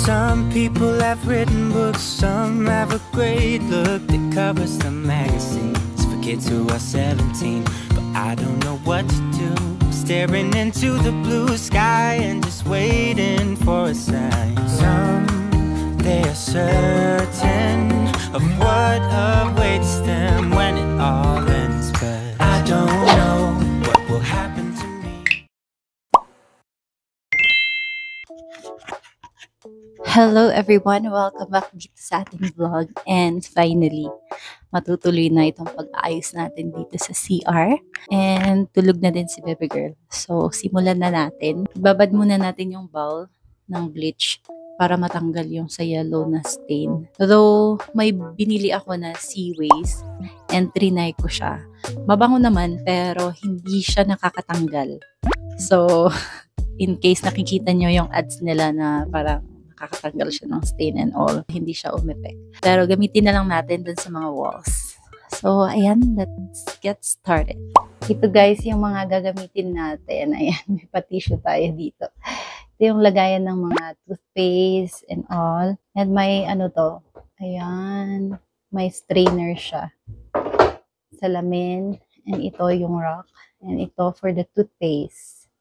Some people have written books, some have a great look that covers the magazines for kids who are 17. But I don't know what to do, staring into the blue sky and just waiting for a sign. Some, they are certain of what awaits them when it all ends, but I don't know what will happen to me. Hello everyone! Welcome back dito sa ating vlog. And finally, matutuloy na itong pag-aayos natin dito sa CR. And tulog na din si baby girl. So, simulan na natin. Babad muna natin yung bowl ng bleach para matanggal yung sa yellow na stain. Though, may binili ako na Seaways and trinay ko siya. Mabango naman pero hindi siya nakakatanggal. So, in case nakikita nyo yung ads nila na parang nakakatanggal siya ng stain and all, hindi siya umepek. Pero gamitin na lang natin dun sa mga walls. So, ayan, let's get started. Ito guys, yung mga gagamitin natin. Ayan, may pa-tissue tayo dito. Ito yung lagayan ng mga toothpaste and all. And may ano to, ayan, may strainer siya. Salamin. And ito yung rock. And ito for the toothpaste.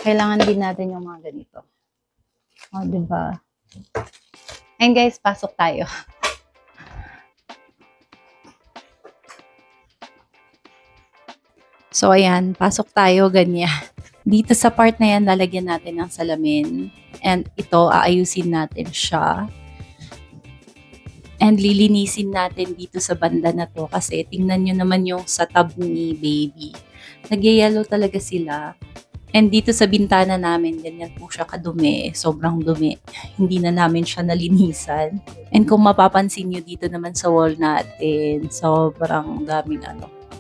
Kailangan din natin yung mga ganito. O, diba? And guys, pasok tayo. So, ayan, pasok tayo, ganyan. Dito sa part na yan, lalagyan natin ng salamin. And ito, aayusin natin siya. And lilinisin natin dito sa banda na to. Kasi tingnan nyo naman yung sa tab ni baby. Nagyayelo talaga sila. And dito sa bintana namin, ganyan po siya kadumi. Sobrang dumi. Hindi na namin siya nalinisan. And kung mapapansin nyo dito naman sa wall natin, sobrang daming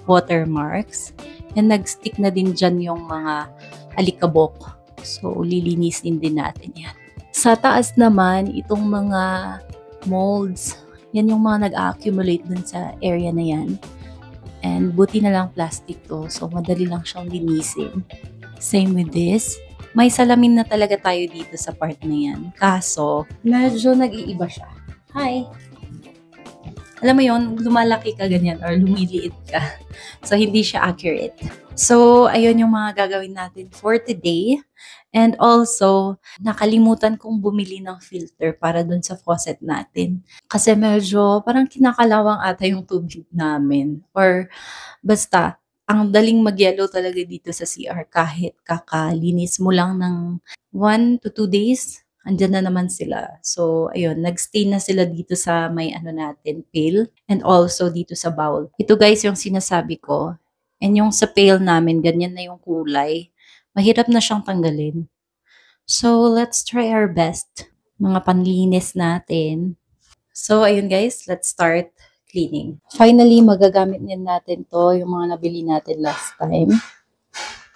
watermarks. And nag-stick na din dyan yung mga alikabok. So, lilinisin din natin yan. Sa taas naman, itong mga molds, yan yung mga nag-accumulate dun sa area na yan. And buti na lang plastic to. So, madali lang siyang linisin. Same with this. May salamin na talaga tayo dito sa part na yan. Kaso, medyo nag-iiba siya. Hi! Alam mo yon, lumalaki ka ganyan or lumiliit ka. So, hindi siya accurate. So, ayun yung mga gagawin natin for today. And also, nakalimutan kong bumili ng filter para dun sa faucet natin. Kasi medyo parang kinakalawang ata yung tubig namin. Or basta, ang daling mag-yellow talaga dito sa CR kahit kakalinis mo lang ng 1 to 2 days, andyan na naman sila. So, ayun, nag-stay na sila dito sa may natin, pail, and also dito sa bowl. Ito guys yung sinasabi ko. And yung sa pail namin, ganyan na yung kulay. Mahirap na siyang tanggalin. So, let's try our best. Mga panlinis natin. So, ayun guys, let's start cleaning. Finally, magagamit din natin to, yung mga nabili natin last time.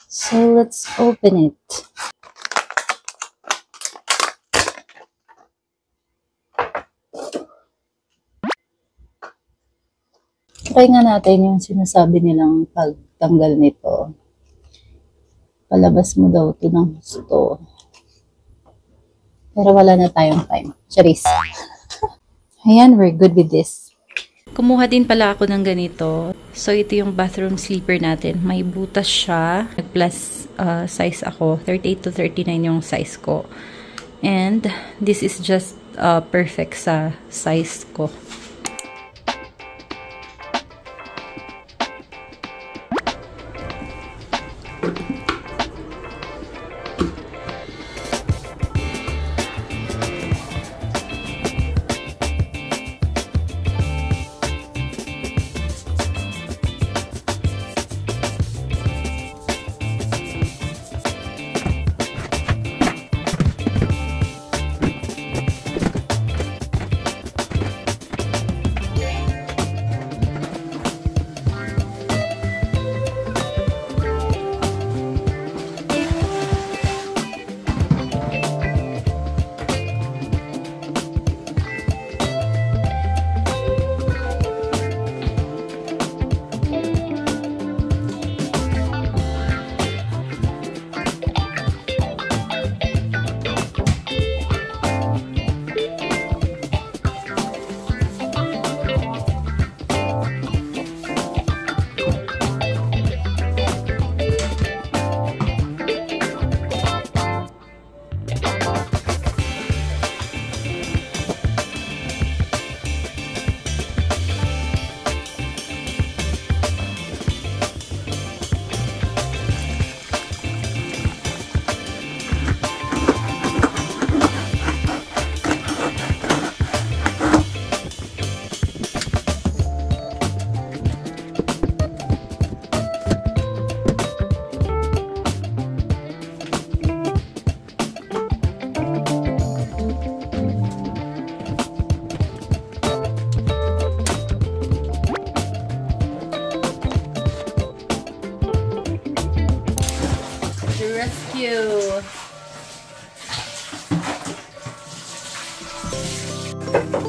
So, let's open it. Try nga natin yung sinasabi nilang pagtanggal nito. Palabas mo daw ito ng gusto. Pero wala na tayong time. Charis. Ayan, we're good with this. Kumuha din pala ako ng ganito. So, ito yung bathroom sleeper natin. May butas siya. Plus size ako. 38 to 39 yung size ko. And this is just perfect sa size ko.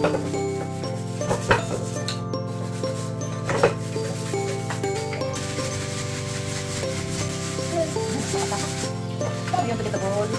Ayan, kita bol.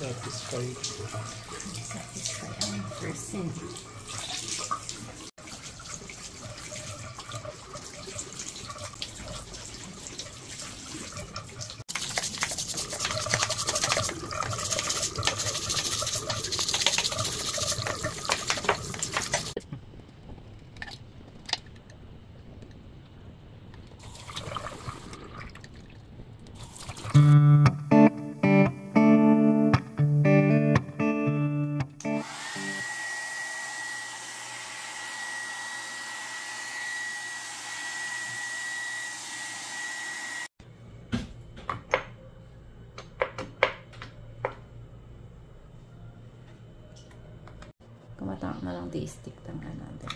Satisfied. Satisfied ang person. Kumatang na lang di stick tanga natin.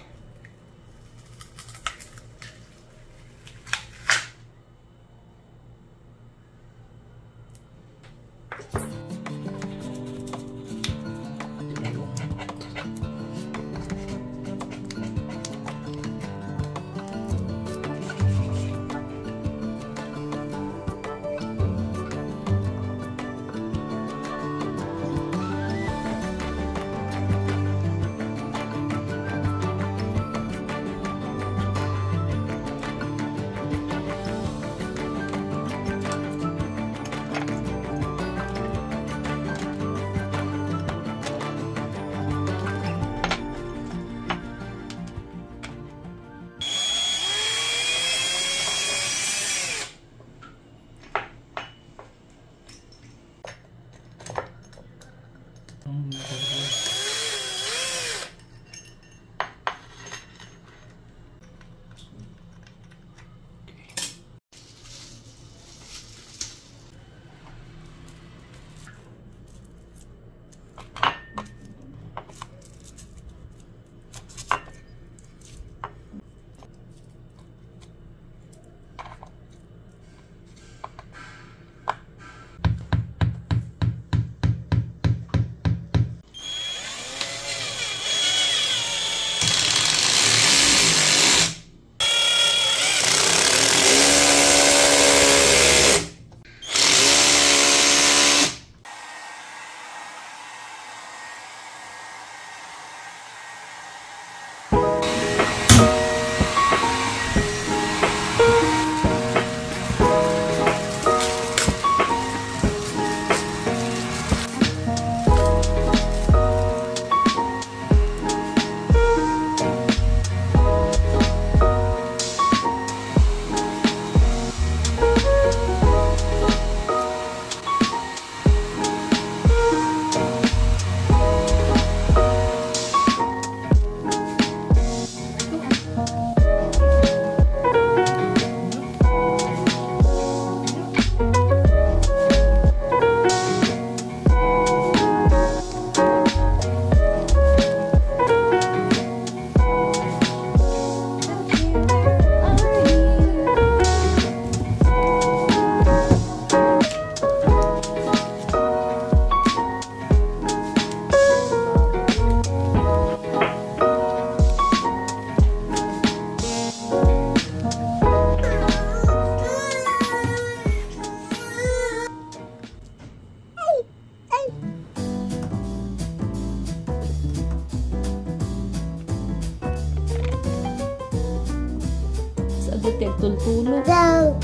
Ate, tultulo. Oh,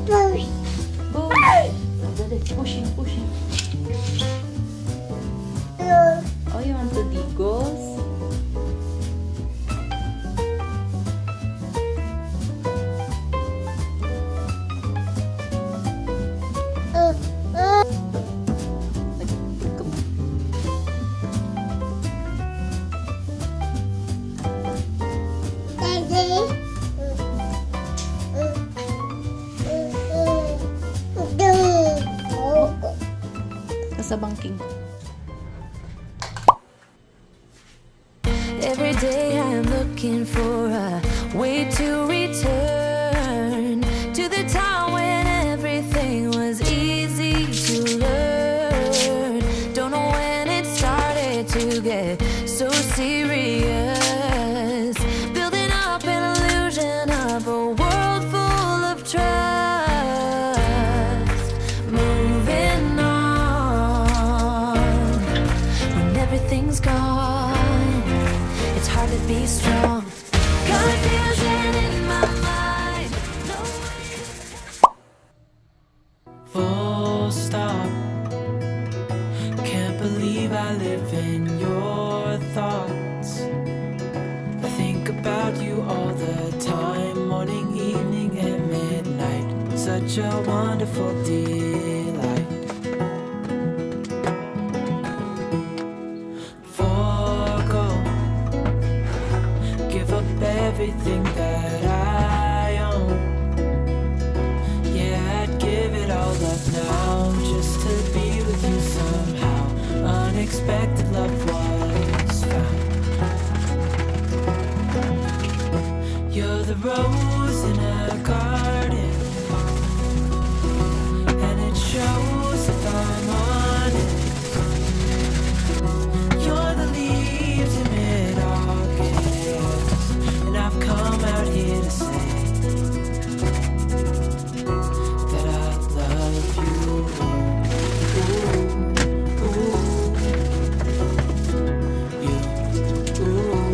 dali, pushing. Oh, you want to digos? Sa bangking. Every day I'm looking for a way to return to the time when everything was easy to learn. Don't know when it started to get so serious, building up an illusion of a world full of trust. Moving everything's gone, it's hard to be strong. Confusion in my mind, no way. Full stop. Can't believe I live in your thoughts. I think about you all the time, morning, evening, and midnight. Such a wonderful delight. Everything that I own, yeah, I'd give it all up now just to be with you somehow. Unexpected love was found. You're the rose in a garden, and it shows if I'm honest. You're the leaves in mid-August, and I've come out here to say that I love you. Ooh, you. Ooh.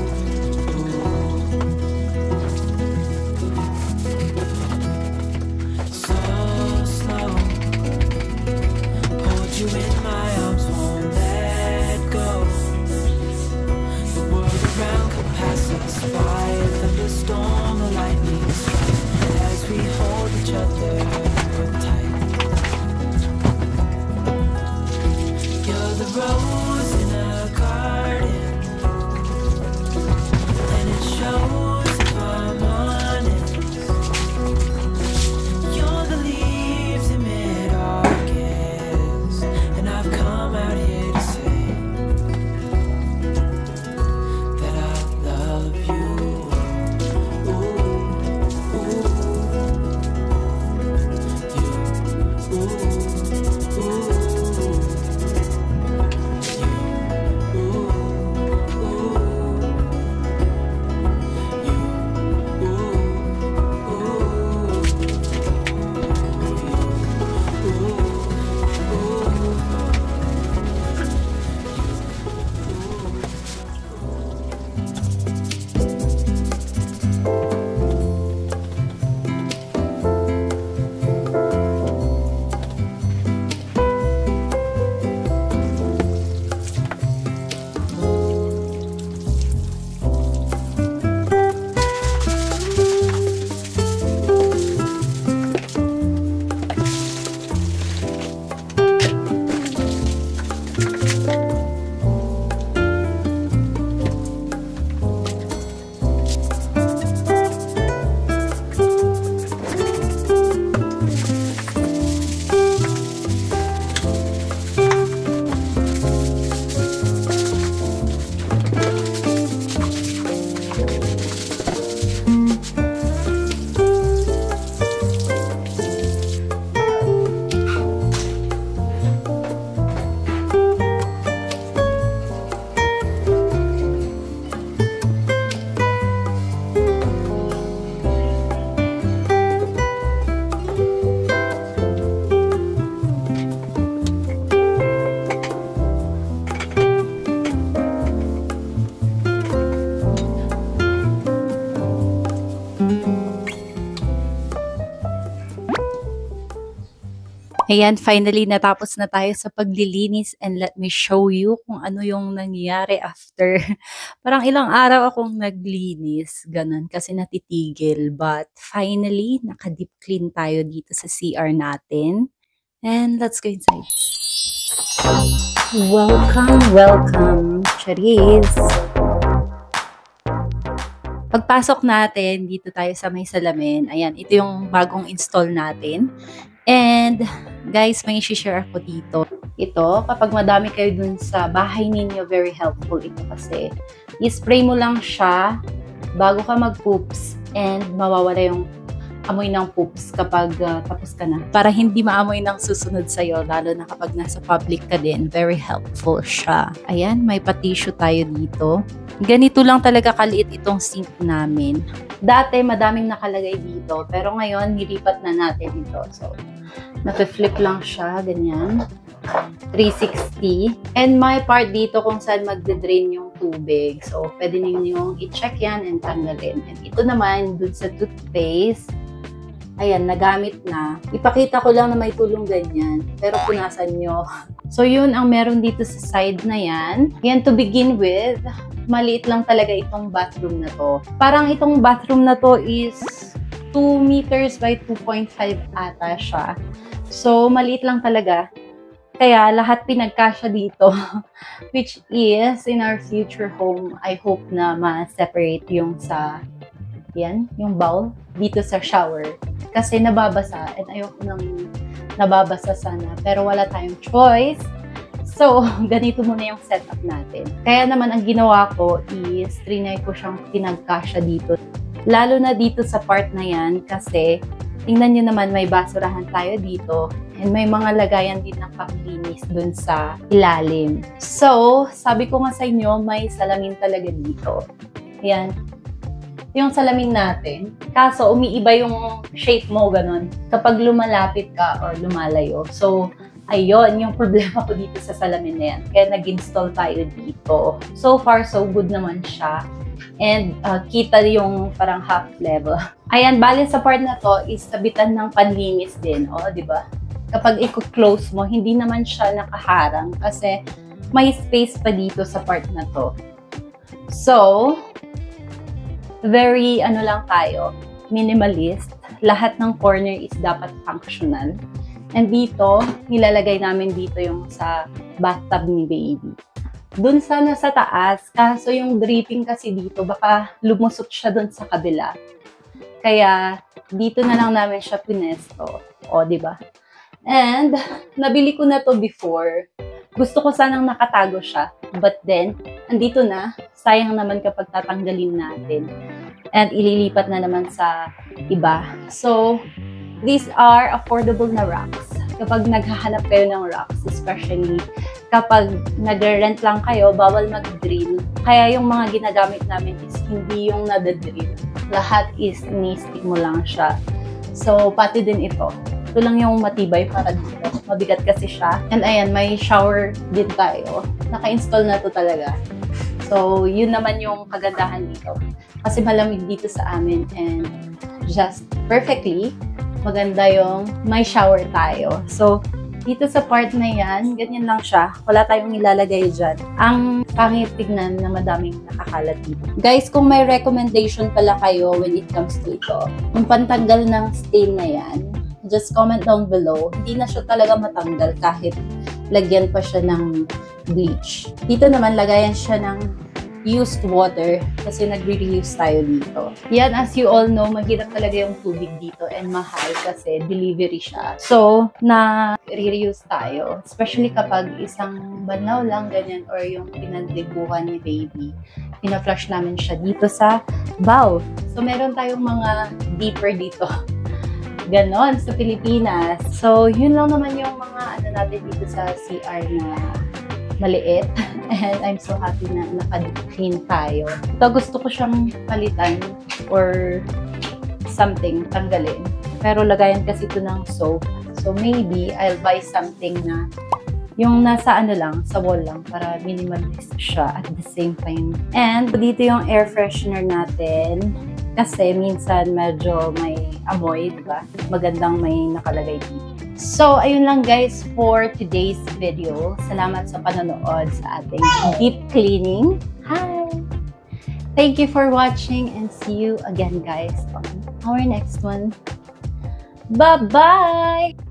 Ayan, finally natapos na tayo sa paglilinis and let me show you kung ano yung nangyari after. Parang ilang araw akong naglinis, ganun, kasi natitigil. But finally, naka-deep clean tayo dito sa CR natin. And let's go inside. Welcome, Charis! Pagpasok natin, dito tayo sa may salamin. Ayan, ito yung bagong install natin. And guys, may share ako dito. Ito, kapag madami kayo dun sa bahay ninyo, very helpful ito kasi i-spray mo lang siya bago ka mag-poops and mawawala yung amoy ng poops kapag tapos ka na. Para hindi maamoy ng susunod sa'yo, lalo na kapag nasa public ka din, very helpful siya. Ayan, may pa-tissue tayo dito. Ganito lang talaga kaliit itong sink namin. Dati, madaming nakalagay dito, pero ngayon, nilipat na natin ito. So, nape-flip lang siya, ganyan. 360. And may part dito kung saan magde-drain yung tubig. So, pwede ninyong i-check yan and tanggalin. And ito naman, dun sa toothpaste, ayan, nagamit na. Ipakita ko lang na may tulong ganyan, pero punasan nyo. So, yun ang meron dito sa side na yan. Yan, to begin with, maliit lang talaga itong bathroom na to. Parang itong bathroom na to is 2 meters by 2.5 ata siya. So, maliit lang talaga. Kaya, lahat pinagkasya dito. Which is, in our future home, I hope na ma-separate yung sa, yan, yung bowl, dito sa shower. Kasi nababasa, and ayoko nang nababasa sana. Pero wala tayong choice. So, ganito muna yung setup natin. Kaya naman, ang ginawa ko is, trinay ko siyang pinagkasya dito. Lalo na dito sa part na yan, kasi, tingnan nyo naman, may basurahan tayo dito. And may mga lagayan din ng panglinis dun sa ilalim. So, sabi ko nga sa inyo, may salamin talaga dito. Ayan. Yung salamin natin. Kaso, umiiba yung shape mo, ganun. Kapag lumalapit ka or lumalayo. So, ayun, yung problema ko dito sa salamin na yan. Kaya nag-install tayo dito. So far, so good naman siya. And kita yung parang half level. Ayan, bali sa part na to is sabitan ng panlinis din. O, di ba? Kapag i-close mo, hindi naman siya nakaharang kasi may space pa dito sa part na to. So, very ano lang tayo, minimalist. Lahat ng corner is dapat functional. And dito, nilalagay namin dito yung sa bathtub ni baby. Dun sana sa taas, kaso yung dripping kasi dito, baka lumusot siya dun sa kabila. Kaya, dito na lang namin siya pinesto. O, di ba? And, nabili ko na to before. Gusto ko sanang nakatago siya. But then, andito na. Sayang naman kapag tatanggalin natin. And, ililipat na naman sa iba. So, these are affordable na racks. Kapag naghahanap kayo ng racks, especially kapag nag-rent lang kayo, bawal mag-drill. Kaya yung mga ginagamit namin is hindi yung nada-drill. Lahat is ni-stick mo lang siya. So, pati din ito. Ito lang yung matibay para dito. Mabigat kasi siya. And ayan, may shower din tayo. Naka-install na to talaga. So, yun naman yung kagandahan dito. Kasi malamig dito sa amin and just perfectly maganda yung may shower tayo. So, dito sa part na yan, ganyan lang siya. Wala tayong nilalagay dyan. Ang pangit tignan na madaming nakakalat dito. Guys, kung may recommendation pala kayo when it comes to ito, yung pantanggal ng stain na yan, just comment down below. Hindi na siya talaga matanggal kahit lagyan pa siya ng bleach. Dito naman, lagayan siya ng used water kasi nagre-reuse tayo dito. Yan, as you all know, mahirap talaga yung tubig dito and mahal kasi delivery siya. So, na-reuse tayo. Especially kapag isang banaw lang ganyan or yung pinagliguan ni baby. Pina-flush namin siya dito sa bowl. So, meron tayong mga deeper dito. Ganon sa Pilipinas. So, yun lang naman yung mga ano natin dito sa CR na maliit. And I'm so happy na naka-clean tayo. Ito gusto ko siyang palitan or something, tanggalin. Pero lagayan kasi ito ng soap. So maybe I'll buy something na yung nasa ano lang, sa wall lang para minimalist siya at the same time. And dito yung air freshener natin. Kasi minsan medyo may amoy, diba? Magandang may nakalagay dito. So, ayun lang guys for today's video. Salamat sa panonood sa ating deep cleaning. Hi! Thank you for watching and see you again guys on our next one. Bye-bye!